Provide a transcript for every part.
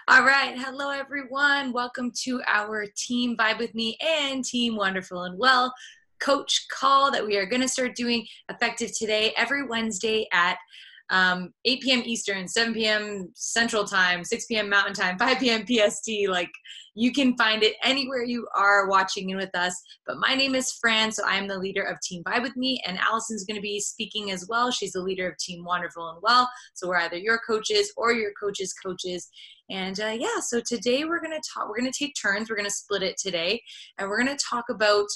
All right. Hello, everyone. Welcome to our Team Vibe with Me and Team Wonderful and Well coach call that we are going to start doing effective today, every Wednesday at 8 p.m. Eastern, 7 p.m. Central Time, 6 p.m. Mountain Time, 5 p.m. PST. Like, you can find it anywhere you are watching in with us. But my name is Fran, so I am the leader of Team Vibe with Me, and Allison's going to be speaking as well. She's the leader of Team Wonderful and Well. So we're either your coaches or your coaches' coaches. And yeah, so today we're going to take turns. We're going to split it today, and we're going to talk about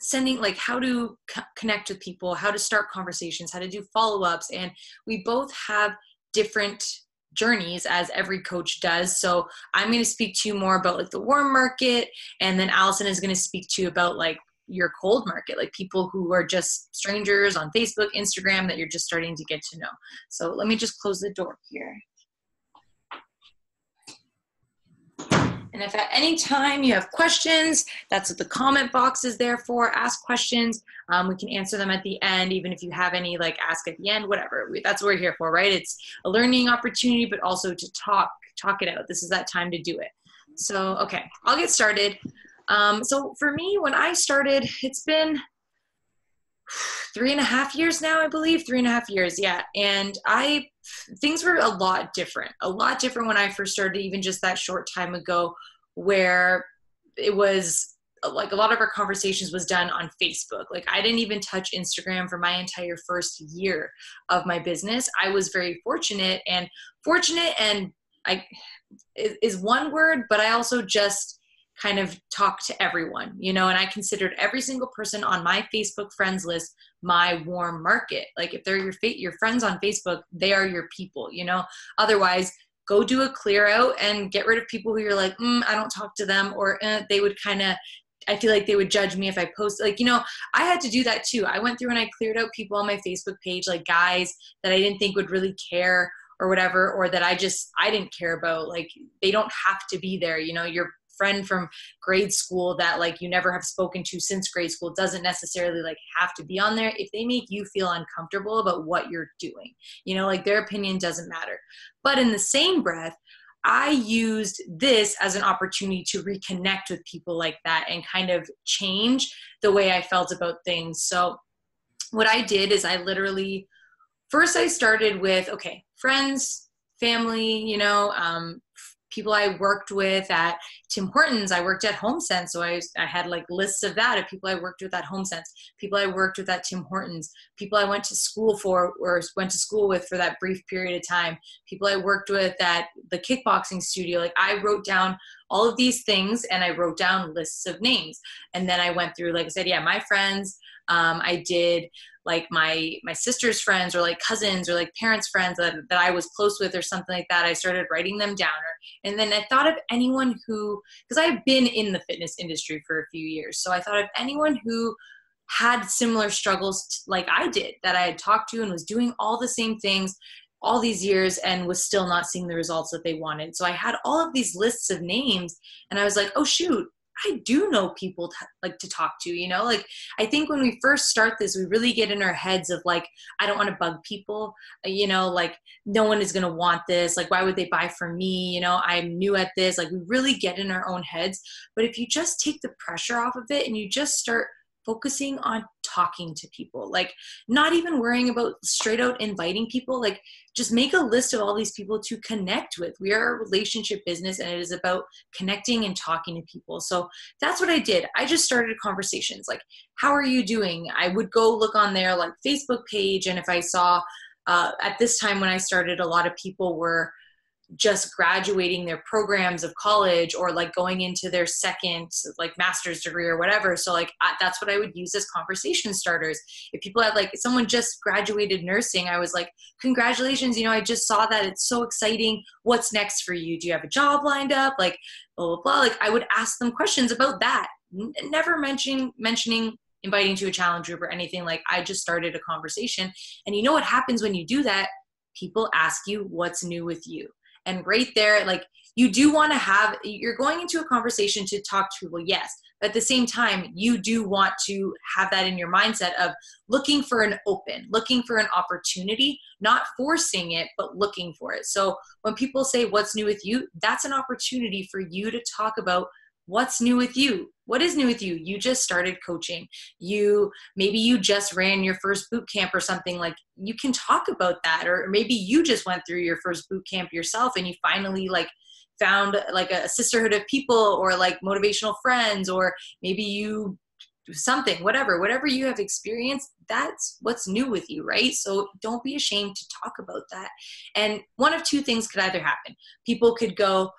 sending, like, how to connect with people, how to start conversations, how to do follow-ups. And we both have different journeys, as every coach does. So I'm going to speak to you more about like the warm market, and then Allison is going to speak to you about like your cold market, like people who are just strangers on Facebook, Instagram, that you're just starting to get to know. So let me just close the door here. And if at any time you have questions, that's what the comment box is there for. Ask questions. We can answer them at the end, even if you have any, like, ask at the end, whatever. That's what we're here for, right? It's a learning opportunity, but also to talk it out. This is that time to do it. So, okay, I'll get started. So for me, when I started, it's been 3.5 years now, I believe. 3.5 years, yeah. And things were a lot different when I first started, even just that short time ago, where it was like a lot of our conversations was done on Facebook. Like, I didn't even touch Instagram for my entire first year of my business. I was very fortunate and I is one word, but I also just kind of talk to everyone, and I considered every single person on my Facebook friends list my warm market. Like, if they're your friends on Facebook, they are your people, Otherwise, go do a clear out and get rid of people who you're like, I don't talk to them, or they would I feel like they would judge me if I post. Like, I had to do that too. I went through and I cleared out people on my Facebook page, like guys that I didn't think would really care or whatever, or that I didn't care about. Like, they don't have to be there. Your friend from grade school that, like, you never have spoken to since grade school doesn't necessarily, like, have to be on there if they make you feel uncomfortable about what you're doing. Like, their opinion doesn't matter. But in the same breath, I used this as an opportunity to reconnect with people like that and kind of change the way I felt about things. So what I did is first I started with, okay, friends, family, people I worked with at Tim Hortons. I worked at HomeSense, so I had like lists of that, of people I worked with at HomeSense, people I worked with at Tim Hortons, people I went to school with for that brief period of time, people I worked with at the kickboxing studio. Like, I wrote down all of these things and I wrote down lists of names. And then I went through, like I said, yeah, my friends. I did like my sister's friends, or like cousins, or like parents' friends that I was close with or something like that. I started writing them down. And then I thought of anyone because I've been in the fitness industry for a few years. So I thought of anyone who had similar struggles like I did, that I had talked to and was doing all the same things all these years and was still not seeing the results that they wanted. So I had all of these lists of names, and I was like, oh shoot, I do know people to talk to, like, I think when we first start this, we really get in our heads of like, I don't want to bug people, like, no one is going to want this. Like, why would they buy from me? I'm new at this. Like, we really get in our own heads. But if you just take the pressure off of it and you just start focusing on talking to people, like, not even worrying about straight out inviting people, like, just make a list of all these people to connect with. We are a relationship business, and it is about connecting and talking to people. So that's what I did. I just started conversations like, how are you doing? I would go look on their like Facebook page, and if I saw at this time when I started, a lot of people were just graduating their programs of college, or like going into their second like master's degree or whatever. So like, that's what I would use as conversation starters. If people had, like, someone just graduated nursing, I was like, congratulations, I just saw that. It's so exciting. What's next for you? Do you have a job lined up? Like, blah, blah, blah. Like, I would ask them questions about that. Never mentioning inviting to a challenge group or anything. Like, I just started a conversation. And you know what happens when you do that? People ask you what's new with you. And right there, like, you do want to have, you're going into a conversation to talk to people, yes. But at the same time, you do want to have that in your mindset of looking for looking for an opportunity, not forcing it, but looking for it. So when people say, what's new with you? That's an opportunity for you to talk about what's new with you. What is new with you? You just started coaching. Maybe you just ran your first boot camp or something. Like, you can talk about that. Or maybe you just went through your first boot camp yourself and you finally like found like a sisterhood of people or like motivational friends, or maybe you something, whatever you have experienced, that's what's new with you, right? So don't be ashamed to talk about that. And one of two things could either happen. People could go,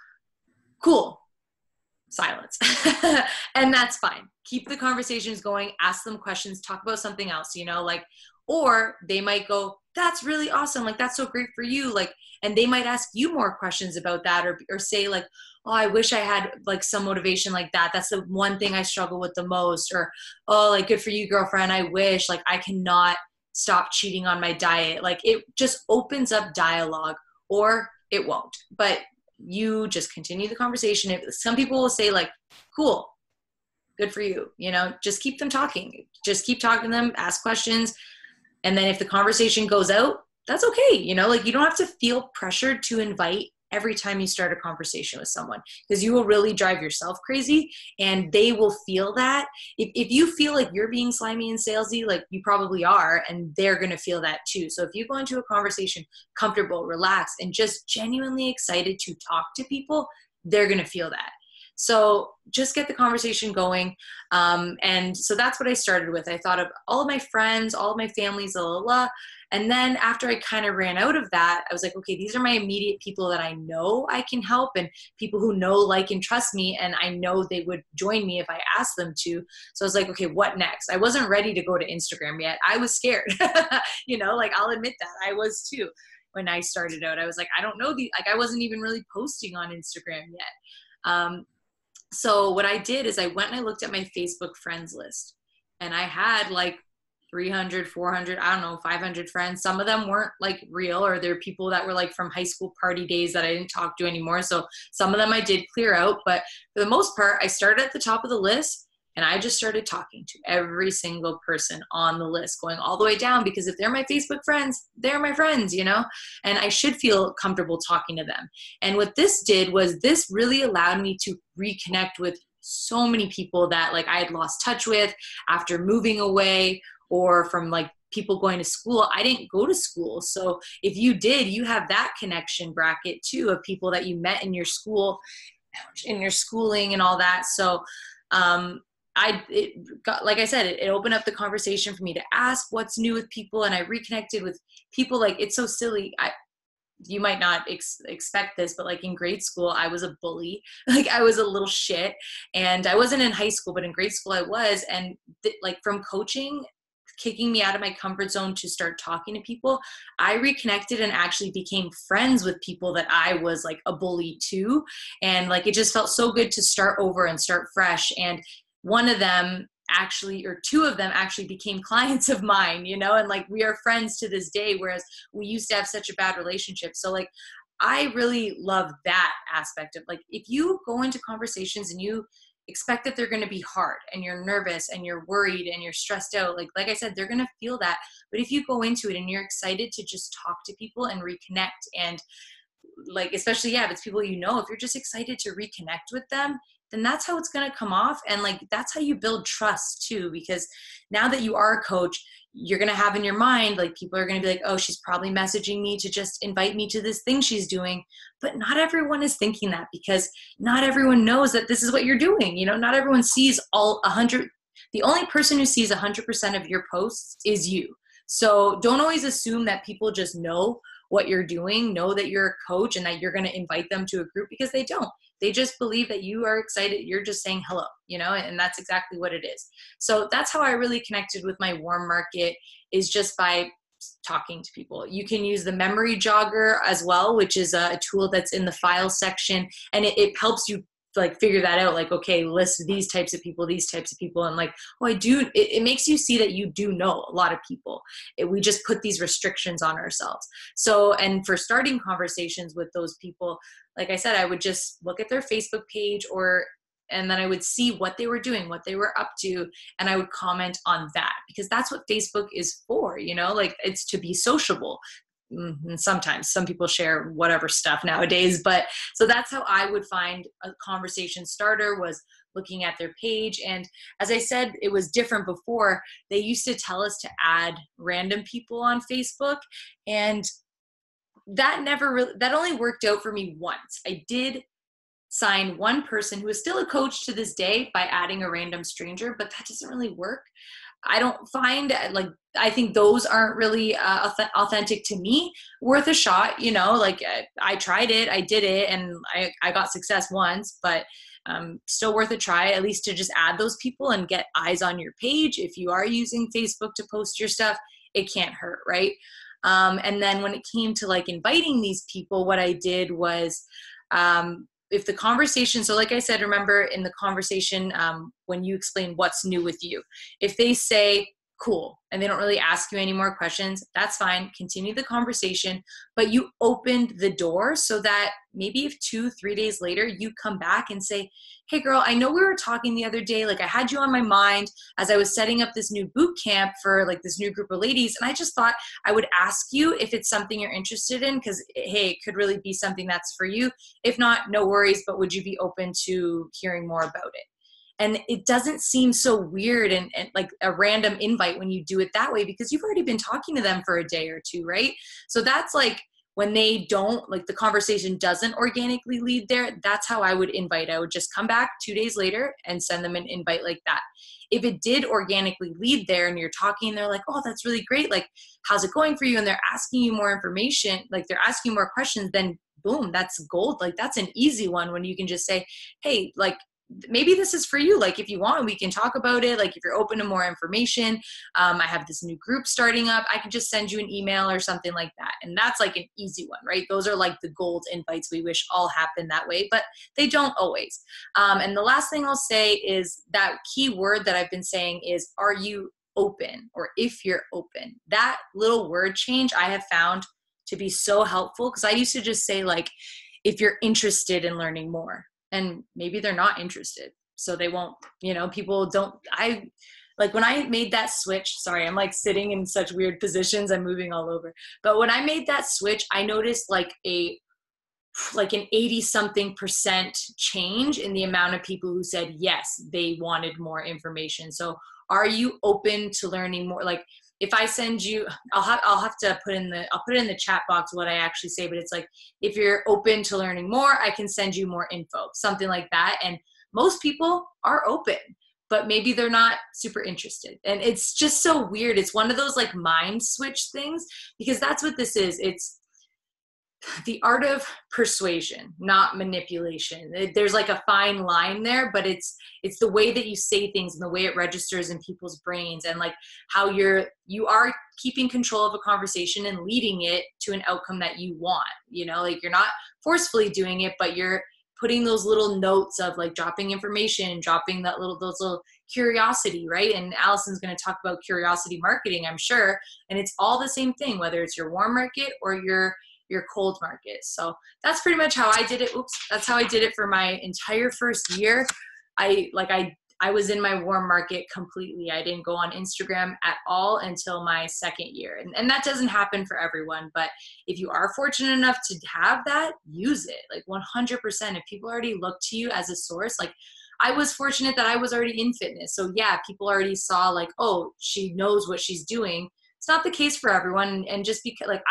cool, silence. And that's fine. Keep the conversations going, ask them questions, talk about something else, like, or they might go, that's really awesome. Like, that's so great for you. Like, and they might ask you more questions about that, or say like, oh, I wish I had like some motivation like that. That's the one thing I struggle with the most. Or, oh, like, good for you, girlfriend. I wish, like, I cannot stop cheating on my diet. Like, it just opens up dialogue, or it won't, but you just continue the conversation. Some people will say like, cool, good for you. Just keep them talking, just keep talking to them, ask questions. And then if the conversation goes out, that's okay. Like, you don't have to feel pressured to invite every time you start a conversation with someone, because you will really drive yourself crazy and they will feel that. If you feel like you're being slimy and salesy, like you probably are, and they're going to feel that too. So if you go into a conversation comfortable, relaxed, and just genuinely excited to talk to people, they're going to feel that. So just get the conversation going. And so that's what I started with. I thought of all of my friends, all of my families, and then after I kind of ran out of that, I was like, okay, these are my immediate people that I know I can help, and people who know, like, and trust me. And I know they would join me if I asked them to. So I was like, okay, what next? I wasn't ready to go to Instagram yet. I was scared, like, I'll admit that I was too. When I started out, I was like, I don't know, like, I wasn't even really posting on Instagram yet. So what I did is I went and I looked at my Facebook friends list, and I had like 300, 400, I don't know, 500 friends. Some of them weren't like real, or they're people that were like from high school party days that I didn't talk to anymore. So some of them I did clear out, but for the most part, I started at the top of the list and I just started talking to every single person on the list, going all the way down, because if they're my Facebook friends, they're my friends, and I should feel comfortable talking to them. And what this did was this really allowed me to reconnect with so many people that like I had lost touch with after moving away, or from like people going to school. I didn't go to school. So if you did, you have that connection bracket too of people that you met in your school, in your schooling and all that. So, like I said, it opened up the conversation for me to ask what's new with people. And I reconnected with people. Like, it's so silly. You might not expect this, but like in grade school, I was a bully. Like, I was a little shit, and I wasn't in high school, but in grade school I was. And like from coaching, kicking me out of my comfort zone to start talking to people, I reconnected and actually became friends with people that I was like a bully to. And like, it just felt so good to start over and start fresh. And one of them actually, or two of them actually became clients of mine, and like we are friends to this day, whereas we used to have such a bad relationship. So like, I really love that aspect of like, if you go into conversations and you expect that they're going to be hard and you're nervous and you're worried and you're stressed out, like I said, they're going to feel that. But if you go into it and you're excited to just talk to people and reconnect, and like, especially, if it's people, if you're just excited to reconnect with them, then that's how it's going to come off. And like, that's how you build trust too, because now that you are a coach, you're going to have in your mind, like, people are going to be like, oh, she's probably messaging me to just invite me to this thing she's doing. But not everyone is thinking that, because not everyone knows that this is what you're doing. Not everyone sees all 100. The only person who sees 100% of your posts is you. So don't always assume that people just know what you're doing, know that you're a coach and that you're going to invite them to a group, because they don't. They just believe that you are excited. You're just saying hello, and that's exactly what it is. So that's how I really connected with my warm market, is just by talking to people. You can use the memory jogger as well, which is a tool that's in the file section, and it helps you like figure that out. Like, okay, list these types of people, these types of people. And like, oh, it makes you see that you do know a lot of people. We just put these restrictions on ourselves. So, and for starting conversations with those people, like I said, I would just look at their Facebook page and then I would see what they were doing, what they were up to, and I would comment on that, because that's what Facebook is for, like it's to be sociable. And sometimes some people share whatever stuff nowadays, but so that's how I would find a conversation starter, was looking at their page. And as I said, it was different before. They used to tell us to add random people on Facebook, and that only worked out for me once. I did sign one person who is still a coach to this day by adding a random stranger, but that doesn't really work. I don't find, like, I think those aren't really authentic to me. Worth a shot, like I tried it, I did it, and I got success once, but still worth a try, at least to just add those people and get eyes on your page. If you are using Facebook to post your stuff, it can't hurt, right? And then when it came to like inviting these people, what I did was, if the conversation, so like I said, remember in the conversation, when you explain what's new with you, if they say, cool, and they don't really ask you any more questions, that's fine. Continue the conversation, but you opened the door so that maybe if 2-3 days later you come back and say, hey girl, I know we were talking the other day, like I had you on my mind as I was setting up this new boot camp for like this new group of ladies, and I just thought I would ask you if it's something you're interested in, because hey, it could really be something that's for you. If not, no worries, but would you be open to hearing more about it? And it doesn't seem so weird and like a random invite when you do it that way, because you've already been talking to them for a day or two, right? So that's like when they don't, like the conversation doesn't organically lead there, that's how I would invite. I would just come back 2 days later and send them an invite like that. If it did organically lead there and you're talking and they're like, oh, that's really great, like how's it going for you? And they're asking you more information, like they're asking more questions, then boom, that's gold. Like that's an easy one when you can just say, hey, like maybe this is for you. Like if you want, we can talk about it. Like if you're open to more information, I have this new group starting up. I can just send you an email or something like that. And that's like an easy one, right? Those are like the gold invites we wish all happened that way, but they don't always. And the last thing I'll say is that key word that I've been saying is, are you open, or if you're open? That little word change I have found to be so helpful, because I used to just say like, if you're interested in learning more. And maybe they're not interested, so they won't, people don't, like when I made that switch, sorry, I'm like sitting in such weird positions, I'm moving all over. But when I made that switch, I noticed like an 80-something% change in the amount of people who said, yes, they wanted more information. So are you open to learning more? Like if I send you, I'll have to put in the chat box what I actually say, but it's like, if you're open to learning more, I can send you more info, something like that. And most people are open, but maybe they're not super interested. And it's just so weird. It's one of those like mind switch things, because that's what this is. It's the art of persuasion, not manipulation. There's like a fine line there, but it's the way that you say things and the way it registers in people's brains, and like how you are keeping control of a conversation and leading it to an outcome that you want, like you're not forcefully doing it, but you're putting those little notes of like dropping information, dropping those little curiosity, right? And Allison's going to talk about curiosity marketing, I'm sure. And it's all the same thing, whether it's your warm market or your cold market. So that's pretty much how I did it. That's how I did it for my entire first year. I was in my warm market completely. I didn't go on Instagram at all until my second year. And that doesn't happen for everyone, but if you are fortunate enough to have that, use it like 100%. If people already look to you as a source, like I was fortunate that I was already in fitness. So yeah, people already saw like, oh, she knows what she's doing. It's not the case for everyone. And just because like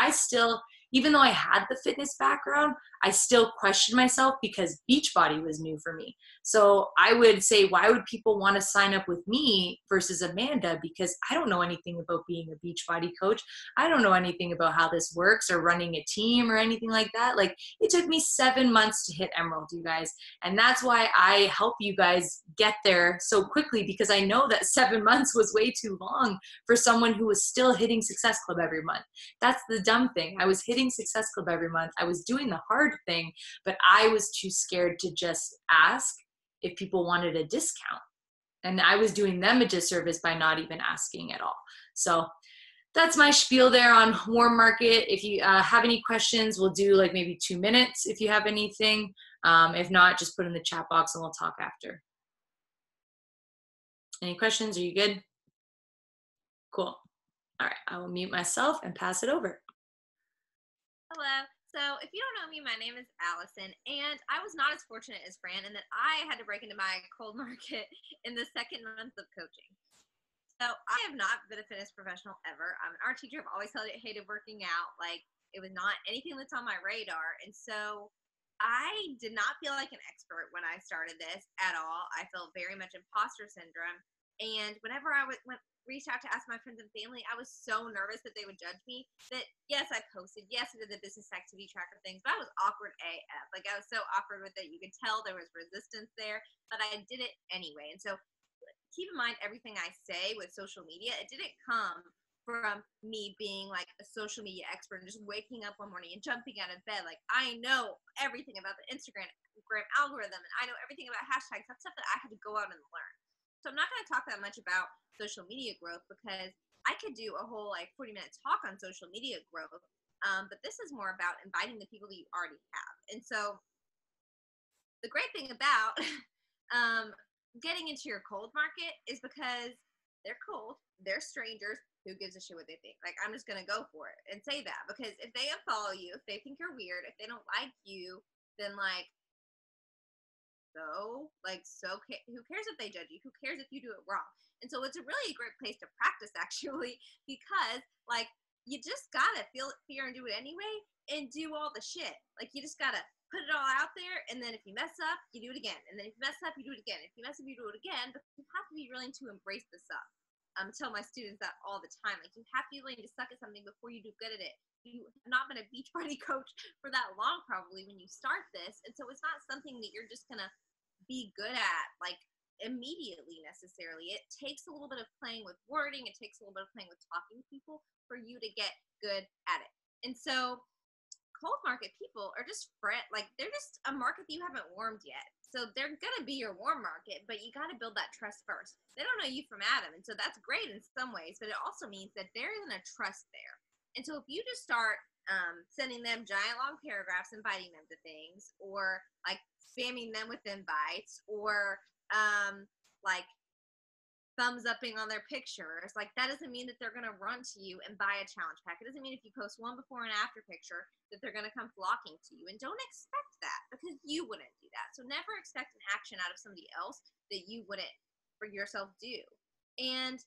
even though I had the fitness background, I still questioned myself because Beachbody was new for me. So I would say, why would people want to sign up with me versus Amanda? Because I don't know anything about being a Beachbody coach. I don't know anything about how this works or running a team or anything like that. Like it took me 7 months to hit Emerald, you guys. And that's why I help you guys get there so quickly, because I know that 7 months was way too long for someone who was still hitting Success Club every month. That's the dumb thing. I was hitting hitting Success Club every month. I was doing the hard thing, but I was too scared to just ask if people wanted a discount. And I was doing them a disservice by not even asking at all. So that's my spiel there on warm market. If you have any questions, we'll do like maybe 2 minutes if you have anything. If not, just put in the chat box and we'll talk after. Any questions? Are you good? Cool. All right, I will mute myself and pass it over. Hello. So if you don't know me, my name is Allison, and I was not as fortunate as Fran in that I had to break into my cold market in the second month of coaching. So I have not been a fitness professional ever. I'm an art teacher. I've always hated working out. Like, it was not anything that's on my radar. And so I did not feel like an expert when I started this at all. I felt very much imposter syndrome. And whenever I reached out to ask my friends and family, I was so nervous that they would judge me that, yes, I posted. Yes, I did the business activity tracker things, but I was awkward AF. Like, I was so awkward with it. You could tell there was resistance there, but I did it anyway. And so keep in mind, everything I say with social media, it didn't come from me being like a social media expert and just waking up one morning and jumping out of bed. Like, I know everything about the Instagram algorithm, and I know everything about hashtags. That's stuff that I had to go out and learn. So I'm not going to talk that much about social media growth because I could do a whole like 40-minute talk on social media growth. But this is more about inviting the people that you already have. And so the great thing about getting into your cold market is because they're cold, they're strangers. Who gives a shit what they think? Like, I'm just gonna go for it and say that, because if they unfollow you, if they think you're weird, if they don't like you, then like, who cares if they judge you? Who cares if you do it wrong? And so it's a really great place to practice, actually, because like, you just gotta feel fear and do it anyway, and do all the shit. Like, you just gotta put it all out there, and then if you mess up, you do it again, and then if you mess up, you do it again. If you mess up, you do it again. But you have to be willing to embrace the suck. I tell my students that all the time. Like, you have to be willing to suck at something before you do good at it. You have not been a beach party coach for that long, probably, when you start this, and so it's not something that you're just gonna be good at like immediately necessarily. It takes a little bit of playing with wording. It takes a little bit of playing with talking to people for you to get good at it. And so cold market people are just like, they're just a market that you haven't warmed yet. So they're gonna be your warm market, but you got to build that trust first. They don't know you from Adam, and so that's great in some ways, but it also means that there isn't a trust there. And so if you just start sending them giant long paragraphs inviting them to things, or like spamming them with invites, or like thumbs upping on their pictures, like, that doesn't mean that they're going to run to you and buy a challenge pack. It doesn't mean if you post one before and after picture that they're going to come flocking to you. And don't expect that, because you wouldn't do that. So never expect an action out of somebody else that you wouldn't for yourself do. And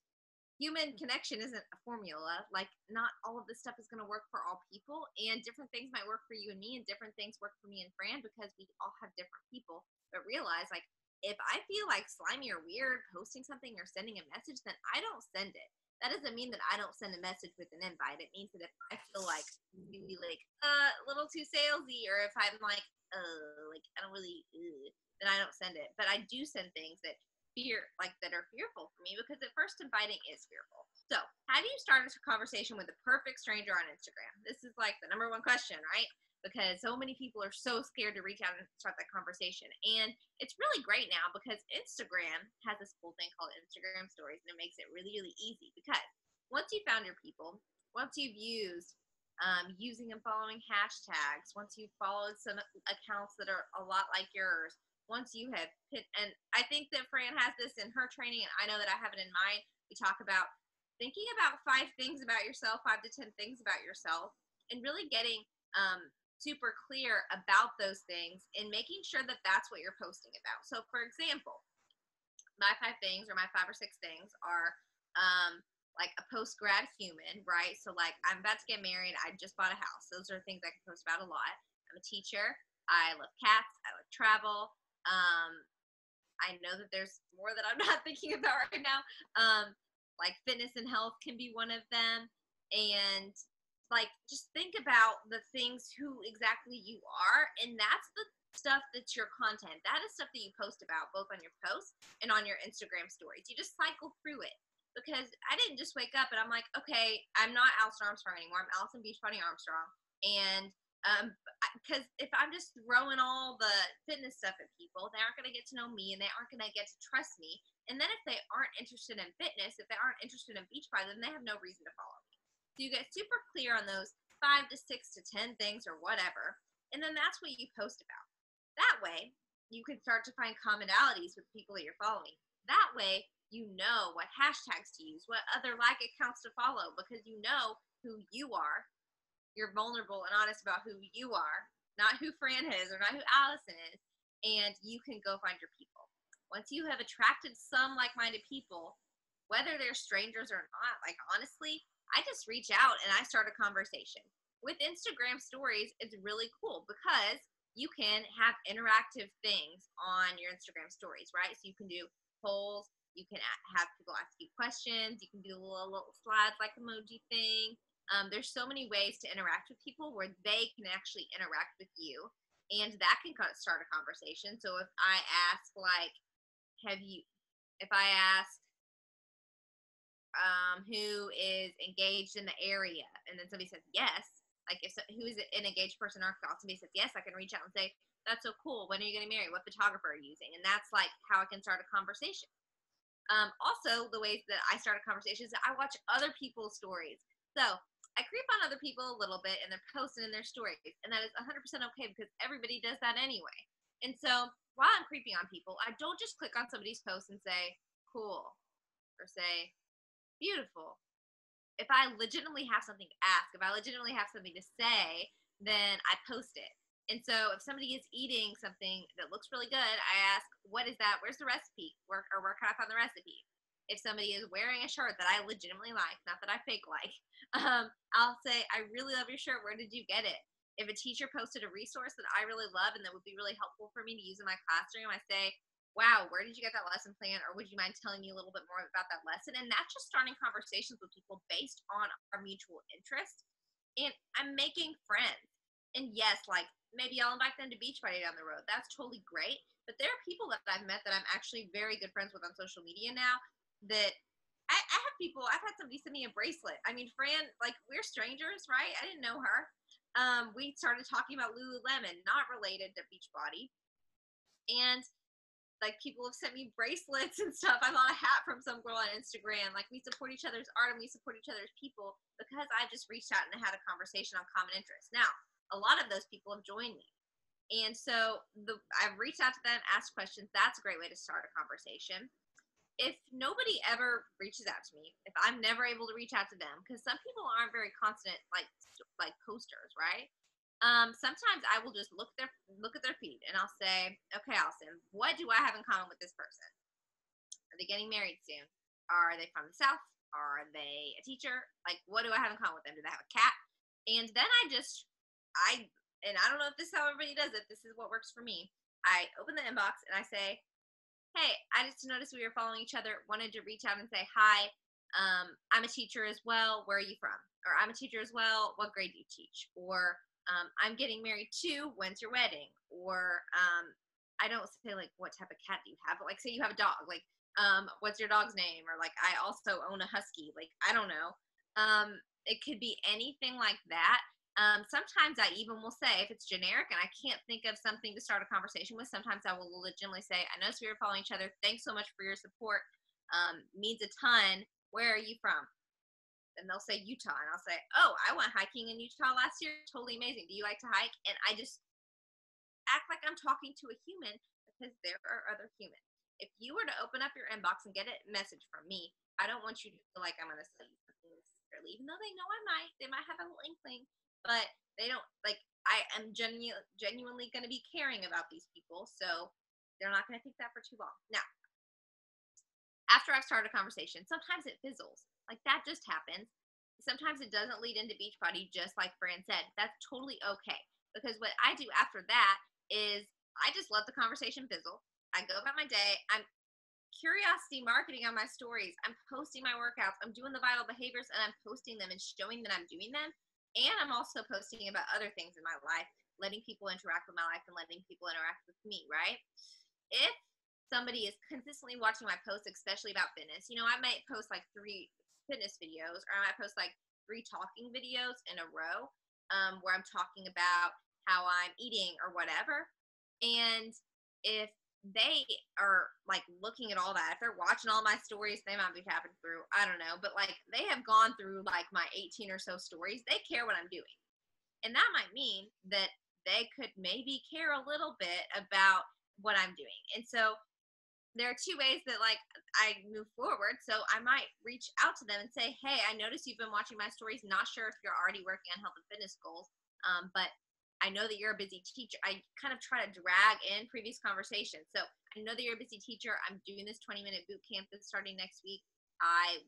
human connection isn't a formula. Like, not all of this stuff is going to work for all people, and different things might work for you and me, and different things work for me and Fran, because we all have different people. But realize, like, if I feel like slimy or weird posting something or sending a message, then I don't send it. That doesn't mean that I don't send a message with an invite. It means that if I feel like maybe like a little too salesy, or if I'm like I don't really, then I don't send it. But I do send things that are fearful for me, because at first inviting is fearful. So how do you start a conversation with a perfect stranger on Instagram? This is like the number one question, right? Because so many people are so scared to reach out and start that conversation. And it's really great now, because Instagram has this cool thing called Instagram stories, and it makes it really, really easy, because once you found your people, once you've used using and following hashtags, once you've followed some accounts that are a lot like yours, once you have hit, and I think that Fran has this in her training, and I know that I have it in mine, we talk about thinking about 5 things about yourself, 5 to 10 things about yourself, and really getting super clear about those things and making sure that that's what you're posting about. So for example, my 5 things, or my 5 or 6 things, are like a post-grad human, right? So like, I'm about to get married, I just bought a house. Those are things I can post about a lot. I'm a teacher, I love cats, I love travel. I know that there's more that I'm not thinking about right now. Like fitness and health can be one of them. And like, just think about the things, who exactly you are, and that's the stuff that's your content. That is stuff that you post about, both on your posts and on your Instagram stories. You just cycle through it, because I didn't just wake up and I'm like, okay, I'm not Allison Armstrong anymore, I'm Allison Beachbody Armstrong. And because if I'm just throwing all the fitness stuff at people, they aren't going to get to know me and they aren't going to get to trust me. And then if they aren't interested in fitness, if they aren't interested in Beachbody, then they have no reason to follow me. So you get super clear on those 5 to 6 to 10 things or whatever. And then that's what you post about. That way, you can start to find commonalities with people that you're following. That way, you know what hashtags to use, what other like accounts to follow, because you know who you are. You're vulnerable and honest about who you are, not who Fran is or not who Allison is, and you can go find your people. Once you have attracted some like-minded people, whether they're strangers or not, like honestly, I just reach out and I start a conversation. With Instagram stories, it's really cool because you can have interactive things on your Instagram stories, right? So you can do polls, you can have people ask you questions, you can do little slides like emoji thing. There's so many ways to interact with people where they can actually interact with you, and that can start a conversation. So if I ask, like, if I ask, who is engaged in the area, and then somebody says yes, like who is an engaged person or somebody says yes, I can reach out and say, that's so cool. When are you getting married? What photographer are you using? And that's like how I can start a conversation. Also, the ways that I start a conversation is that I watch other people's stories. So I creep on other people a little bit and they're posting in their stories. And that is 100% okay because everybody does that anyway. And so while I'm creeping on people, I don't just click on somebody's post and say, cool, or say, beautiful. If I legitimately have something to ask, if I legitimately have something to say, then I post it. And so if somebody is eating something that looks really good, I ask, what is that? Where's the recipe? Where can I find the recipe? If somebody is wearing a shirt that I legitimately like, not that I fake like, I'll say, I really love your shirt. Where did you get it? If a teacher posted a resource that I really love and that would be really helpful for me to use in my classroom, I say, wow, where did you get that lesson plan? Or would you mind telling me a little bit more about that lesson? And that's just starting conversations with people based on our mutual interest. And I'm making friends. And yes, like maybe I'll invite them to Beachbody down the road. That's totally great. But there are people that I've met that I'm actually very good friends with on social media now that I have people, I've had somebody send me a bracelet. I mean, Fran, like we're strangers, right? I didn't know her. We started talking about Lululemon, not related to Beachbody. And like people have sent me bracelets and stuff. I bought a hat from some girl on Instagram. Like we support each other's art and we support each other's people because I just reached out and had a conversation on common interests. Now, a lot of those people have joined me. And so I've reached out to them, asked questions. That's a great way to start a conversation. If nobody ever reaches out to me, if I'm never able to reach out to them, because some people aren't very constant, like posters, right? Sometimes I will just look at their feed and I'll say, okay, Allison, what do I have in common with this person? Are they getting married soon? Are they from the South? Are they a teacher? Like, what do I have in common with them? Do they have a cat? And then and I don't know if this is how everybody does it. This is what works for me. I open the inbox and I say, hey, I just noticed we were following each other. Wanted to reach out and say, hi, I'm a teacher as well. Where are you from? Or I'm a teacher as well. What grade do you teach? Or I'm getting married too. When's your wedding? Or I don't say like what type of cat do you have, but like say you have a dog, like what's your dog's name? Or like I also own a husky. Like I don't know. It could be anything like that. Sometimes I even will say if it's generic and I can't think of something to start a conversation with, sometimes I will legitimately say, I noticed we were following each other. Thanks so much for your support. Means a ton. Where are you from? And they'll say Utah, and I'll say, oh, I went hiking in Utah last year. Totally amazing. Do you like to hike? And I just act like I'm talking to a human because there are other humans. If you were to open up your inbox and get a message from me, I don't want you to feel like I'm going to sell you something necessarily, even though they know I might. They might have a little inkling, but they don't, like, I am genuinely going to be caring about these people, so they're not going to think that for too long. Now, after I've started a conversation, sometimes it fizzles. Like that just happens. Sometimes it doesn't lead into Beachbody, just like Fran said. That's totally okay. Because what I do after that is I just let the conversation fizzle. I go about my day. I'm curiosity marketing on my stories. I'm posting my workouts. I'm doing the vital behaviors and I'm posting them and showing that I'm doing them. And I'm also posting about other things in my life, letting people interact with my life and letting people interact with me, right? If somebody is consistently watching my posts, especially about fitness, I might post like 3 fitness videos or I might post like 3 talking videos in a row. where I'm talking about how I'm eating or whatever. And if they are like looking at all that, if they're watching all my stories, they might be tapping through, I don't know, but like they have gone through like my 18 or so stories, they care what I'm doing. And that might mean that they could maybe care a little bit about what I'm doing. And so there are two ways that like I move forward. So I might reach out to them and say, "Hey, I noticed you've been watching my stories. Not sure if you're already working on health and fitness goals, but I know that you're a busy teacher." I kind of try to drag in previous conversations. So I know that you're a busy teacher. I'm doing this 20-minute boot camp that's starting next week. I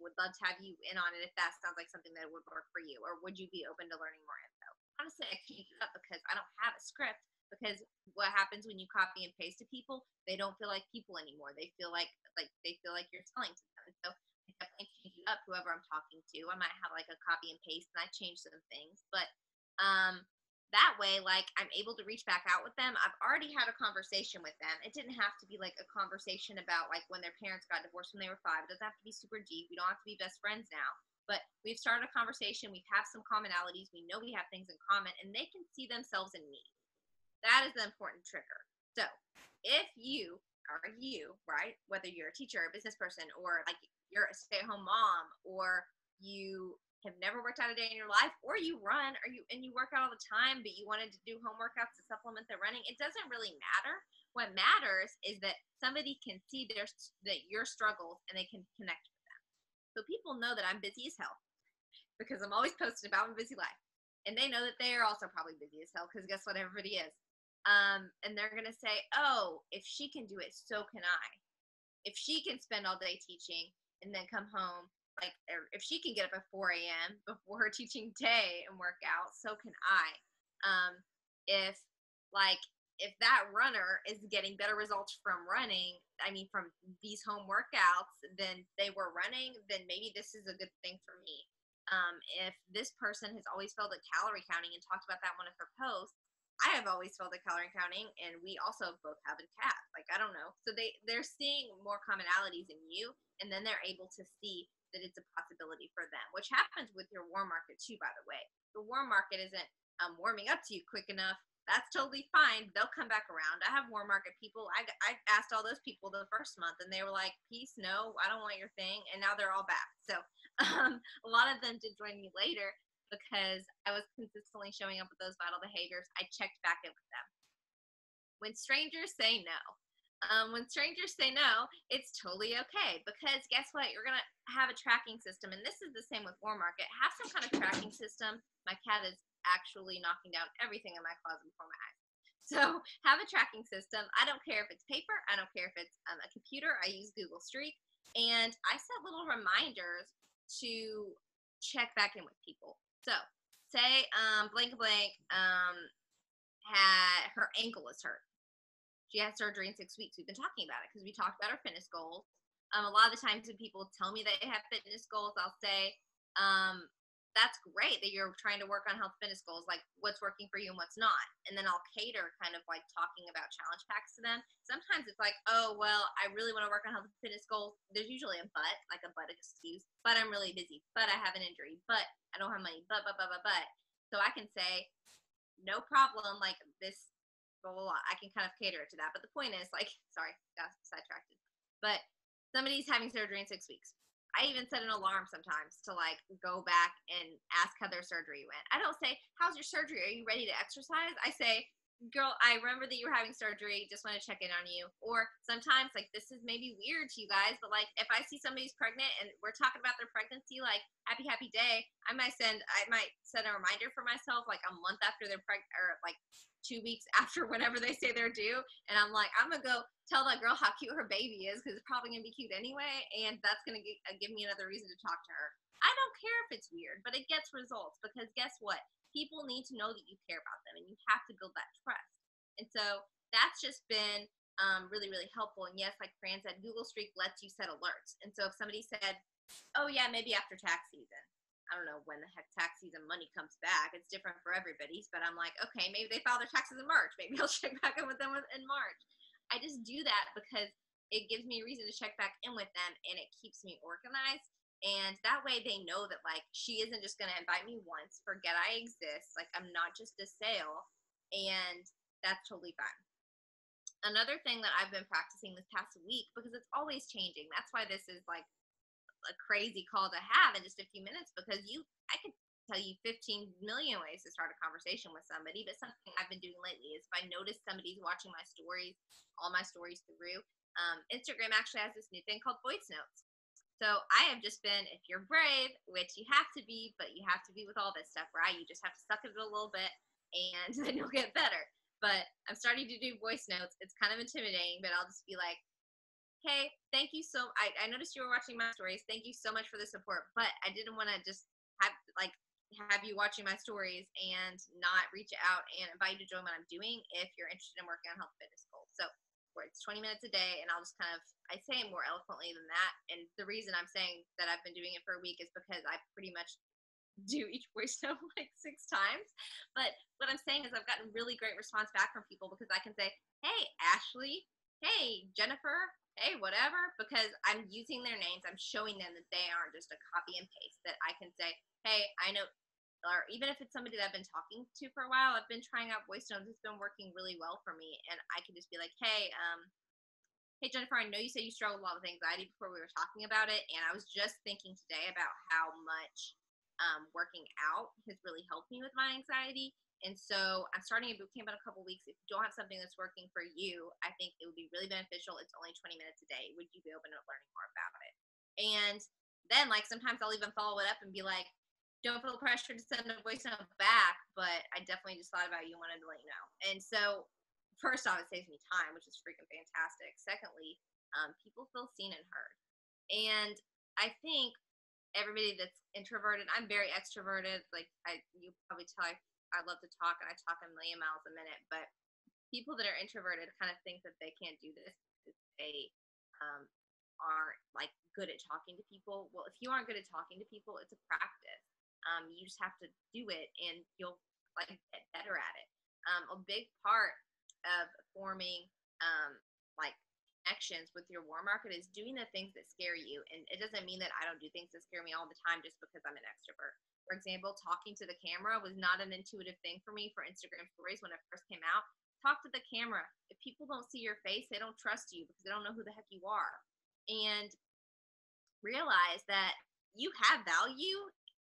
would love to have you in on it if that sounds like something that would work for you, or would you be open to learning more info? Honestly, I change it up because I don't have a script, because what happens when you copy and paste to people, they don't feel like people anymore. They feel like you're selling to them. And so I definitely change it up whoever I'm talking to. I might have like a copy and paste and I change some things, but that way, like I'm able to reach back out with them. I've already had a conversation with them. It didn't have to be like a conversation about like when their parents got divorced when they were 5. It doesn't have to be super deep. We don't have to be best friends now, but we've started a conversation. We have some commonalities. We know we have things in common, and they can see themselves in me. That is the important trigger. So if you are you, right? Whether you're a teacher, a business person, or like you're a stay-at-home mom, or you have never worked out a day in your life, or you run, or you work out all the time, but you wanted to do home workouts to supplement the running, it doesn't really matter. What matters is that somebody can see your struggles and they can connect with them. So people know that I'm busy as hell because I'm always posting about my busy life. And they know that they are also probably busy as hell because guess what? Everybody is. And they're going to say, oh, if she can do it, so can I. If she can spend all day teaching and then come home, like, if she can get up at 4 a.m. before her teaching day and work out, so can I. If that runner is getting better results from running, I mean, from these home workouts than they were running, then maybe this is a good thing for me. If this person has always failed at calorie counting and talked about that in one of her posts, I have always failed at calorie counting, and we also both have a cat. Like, I don't know. So they're seeing more commonalities in you, and then they're able to see that it's a possibility for them, which happens with your warm market too, by the way. The warm market isn't warming up to you quick enough. That's totally fine. They'll come back around. I have warm market people. I asked all those people the first month, and they were like, peace, no, I don't want your thing. And now they're all back. So a lot of them did join me later, because I was consistently showing up with those vital behaviors. I checked back in with them. When strangers say no, it's totally okay, because guess what? You're going to have a tracking system. And this is the same with Warm Market. Have some kind of tracking system. My cat is actually knocking down everything in my closet before my eyes. So have a tracking system. I don't care if it's paper. I don't care if it's a computer. I use Google Streak. And I set little reminders to check back in with people. So say blank had her ankle is hurt. She had surgery in 6 weeks. We've been talking about it because we talked about her fitness goals. A lot of the times when people tell me they have fitness goals, I'll say, that's great that you're trying to work on health fitness goals, like what's working for you and what's not. And then I'll cater kind of like talking about challenge packs to them. Sometimes it's like, oh, well, I really want to work on health fitness goals. There's usually a but, like a but excuse, but I'm really busy, but I have an injury, but I don't have money, but. So I can say, no problem, like this, blah, blah, blah. I can kind of cater it to that. But the point is, like, sorry, got sidetracked. But somebody's having surgery in 6 weeks. I even set an alarm sometimes to like go back and ask how their surgery went. I don't say, how's your surgery? Are you ready to exercise? I say, girl, I remember that you were having surgery. Just want to check in on you. Or sometimes, like, this is maybe weird to you guys, but like if I see somebody's pregnant and we're talking about their pregnancy, like happy day, I might set a reminder for myself like a month after they're pregnant, or like 2 weeks after whenever they say they're due. And I'm like, I'm going to go tell that girl how cute her baby is, because it's probably going to be cute anyway. And that's going to give me another reason to talk to her. I don't care if it's weird, but it gets results, because guess what? People need to know that you care about them, and you have to build that trust. And so that's just been really, really helpful. And yes, like Fran said, Google Streak lets you set alerts. And so if somebody said, oh yeah, maybe after tax season, I don't know when the heck tax season money comes back. It's different for everybody's, but I'm like, okay, maybe they file their taxes in March. Maybe I'll check back in with them in March. I just do that because it gives me a reason to check back in with them, and it keeps me organized. And that way they know that, like, she isn't just going to invite me once, forget I exist. Like, I'm not just a sale. And that's totally fine. Another thing that I've been practicing this past week, because it's always changing. That's why this is like a crazy call to have in just a few minutes, because I could tell you 15 million ways to start a conversation with somebody. But something I've been doing lately is if I notice somebody's watching my stories, all my stories through, Instagram actually has this new thing called voice notes. So I have just been, if you're brave, which you have to be, but you have to be with all this stuff, right? You just have to suck at it a little bit and then you'll get better. But I'm starting to do voice notes. It's kind of intimidating, but I'll just be like, hey, thank you I noticed you were watching my stories. Thank you so much for the support. But I didn't want to just have you watching my stories and not reach out and invite you to join what I'm doing if you're interested in working on health fitness goals. So where it's 20 minutes a day, and I'll just I say it more eloquently than that. And the reason I'm saying that I've been doing it for a week is because I pretty much do each voice note like 6 times. But what I'm saying is I've gotten really great response back from people, because I can say, hey, Ashley, hey, Jennifer, hey, whatever, because I'm using their names. I'm showing them that they aren't just a copy and paste, that I can say, hey, I know, or even if it's somebody that I've been talking to for a while, I've been trying out voice notes. It's been working really well for me. And I can just be like, hey, Jennifer, I know you said you struggle a lot with anxiety before we were talking about it. And I was just thinking today about how much working out has really helped me with my anxiety. And so I'm starting a boot camp in a couple weeks. If you don't have something that's working for you, I think it would be really beneficial. It's only 20 minutes a day. Would you be open to learning more about it? And then, like, sometimes I'll even follow it up and be like, don't feel pressure to send a voice note back, but I definitely just thought about you and wanted to let you know. And so first off, it saves me time, which is freaking fantastic. Secondly, people feel seen and heard. And I think everybody that's introverted, I'm very extroverted. Like, you probably tell I love to talk, and I talk a million miles a minute. But people that are introverted kind of think that they can't do this because they aren't like good at talking to people. Well, if you aren't good at talking to people, it's a practice. You just have to do it, and you'll like get better at it. A big part of forming like connections with your warm market is doing the things that scare you. And it doesn't mean that I don't do things that scare me all the time just because I'm an extrovert. For example, talking to the camera was not an intuitive thing for me for Instagram stories when it first came out. Talk to the camera. If people don't see your face, they don't trust you because they don't know who the heck you are. And realize that you have value,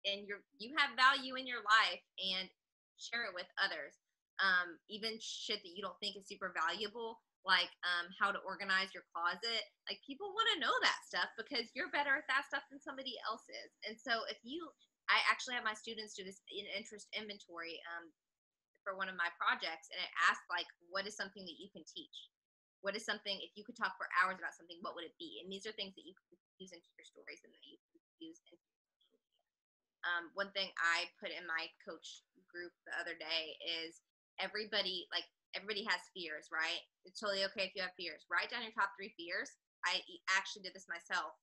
and you have value in your life, and share it with others. Even shit that you don't think is super valuable, like how to organize your closet. Like, people want to know that stuff because you're better at that stuff than somebody else is. And so I actually have my students do this interest inventory for one of my projects, and it asks, like, what is something that you can teach? What is something, if you could talk for hours about something, what would it be? And these are things that you can use into your stories and that you can use in social media. One thing I put in my coach group the other day is everybody has fears, right? It's totally okay if you have fears. Write down your top 3 fears. I actually did this myself.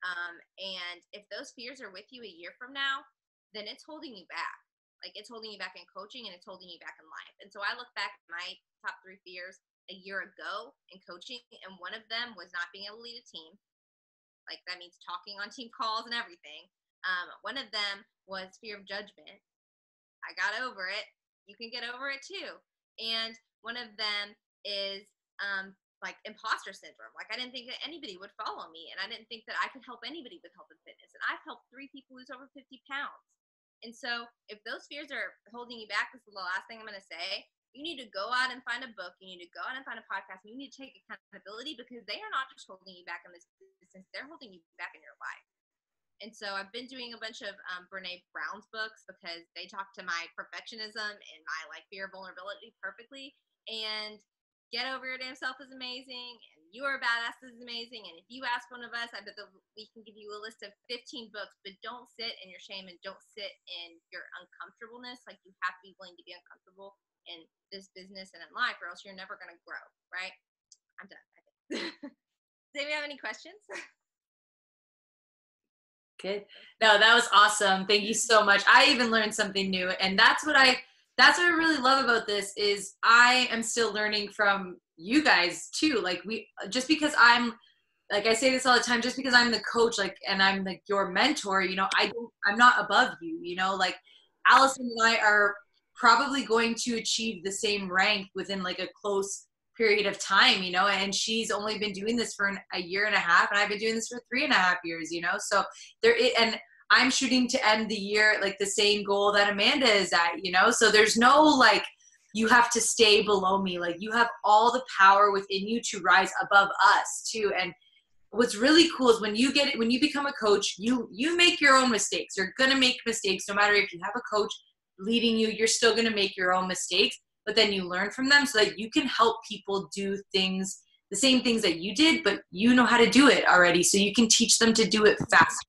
And if those fears are with you a year from now, then it's holding you back. Like, it's holding you back in coaching, and it's holding you back in life. And so I look back at my top 3 fears a year ago in coaching, and one of them was not being able to lead a team. Like, that means talking on team calls and everything. One of them was fear of judgment. I got over it. You can get over it too. And one of them is like imposter syndrome. Like, I didn't think that anybody would follow me, and I didn't think that I could help anybody with health and fitness. And I've helped 3 people lose over 50 pounds. And so if those fears are holding you back, this is the last thing I'm going to say. You need to go out and find a book. You need to go out and find a podcast. And you need to take accountability, because they are not just holding you back in this business. They're holding you back in your life. And so I've been doing a bunch of Brene Brown's books, because they talk to my perfectionism and my like fear of vulnerability perfectly. And Get Over Your Damn Self is amazing, and You Are a Badass is amazing. And if you ask one of us, I bet we can give you a list of 15 books. But don't sit in your shame, and don't sit in your uncomfortableness. Like, you have to be willing to be uncomfortable in this business and in life, or else you're never going to grow, right? I'm done. Does anybody have any questions? Good. No, that was awesome. Thank you so much. I even learned something new, and that's what I really love about this is I am still learning from you guys too. Like, just because I'm like I say this all the time, just because I'm the coach, like, and I'm like your mentor, you know, I'm not above you, you know, like Allison and I are probably going to achieve the same rank within like a close period of time, you know, and she's only been doing this for a year and a half, and I've been doing this for 3.5 years, you know, so and I'm shooting to end the year like the same goal that Amanda is at, you know, so there's no like, you have to stay below me. Like you have all the power within you to rise above us too. And what's really cool is when you become a coach, you make your own mistakes. You're going to make mistakes no matter if you have a coach leading you, you're still going to make your own mistakes, but then you learn from them so that you can help people do things, the same things that you did, but you know how to do it already. So you can teach them to do it faster.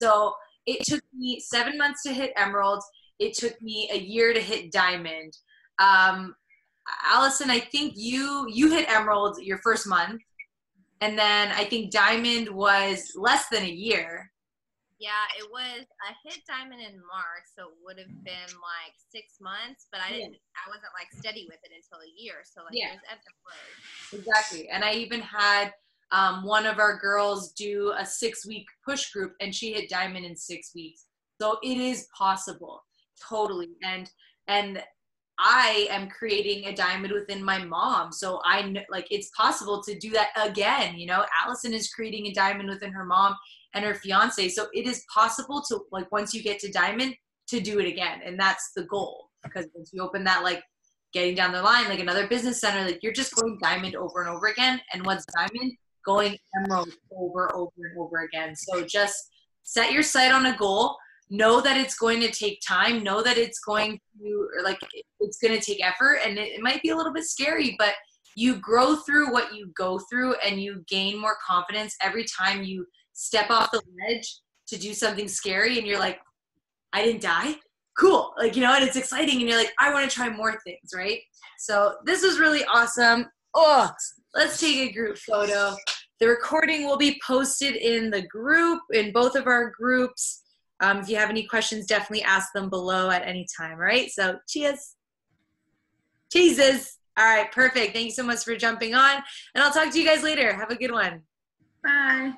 So it took me 7 months to hit emerald. It took me a year to hit diamond. Allison, I think you hit emerald your first month. And then I think diamond was less than a year. Yeah, it was. I hit diamond in March, so it would have been like 6 months, but I wasn't like steady with it until a year. So like it was ebbs and flows. Exactly. And I even had one of our girls do a 6-week push group, and she hit diamond in 6 weeks. So it is possible, totally. And I am creating a diamond within my mom. So I know, like, it's possible to do that again. You know, Allison is creating a diamond within her mom and her fiance. So it is possible to, like, once you get to diamond, to do it again. And that's the goal. Because once you open that, like, getting down the line, like another business center, like, you're just going diamond over and over again. And once diamond, going emerald over and over again. So just set your sight on a goal. Know that it's going to take time. Know that it's going to, like, it's going to take effort, and it might be a little bit scary, but you grow through what you go through, and you gain more confidence every time you step off the ledge to do something scary, and you're like, I didn't die? Cool. Like, you know, and it's exciting, and you're like, I want to try more things, right? So this was really awesome. Oh, let's take a group photo. The recording will be posted in the group, in both of our groups. If you have any questions, definitely ask them below at any time, all right? So cheers. Jesus. All right, perfect. Thank you so much for jumping on, and I'll talk to you guys later. Have a good one. Bye.